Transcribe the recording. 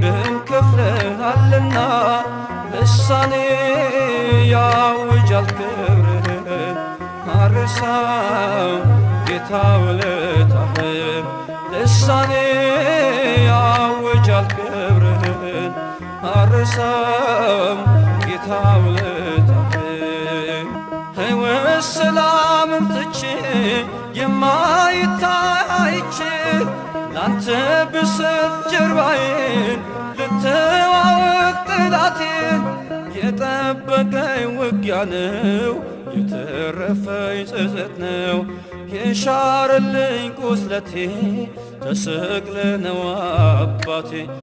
ደም ከፍለሃልና ልሳኔ ያውጃል ክብርህን አልረሳም ጌታ ውለታህን ልሳኔ ያውጃል ክብርህን አልረሳም ጌታ ውለታህን ሕይወት ሰላምን ትቼ የማይታይ አይቼ ላንተ ብሰጥ ጀርባዬን ልተዋወቅ ጠላቴን የጠበቀኝ ውጊያ ነው የተረፈኝ ጸጸት ነው የሻረልኝ ቁስለቴ ተሰቅለ ነው አባቴ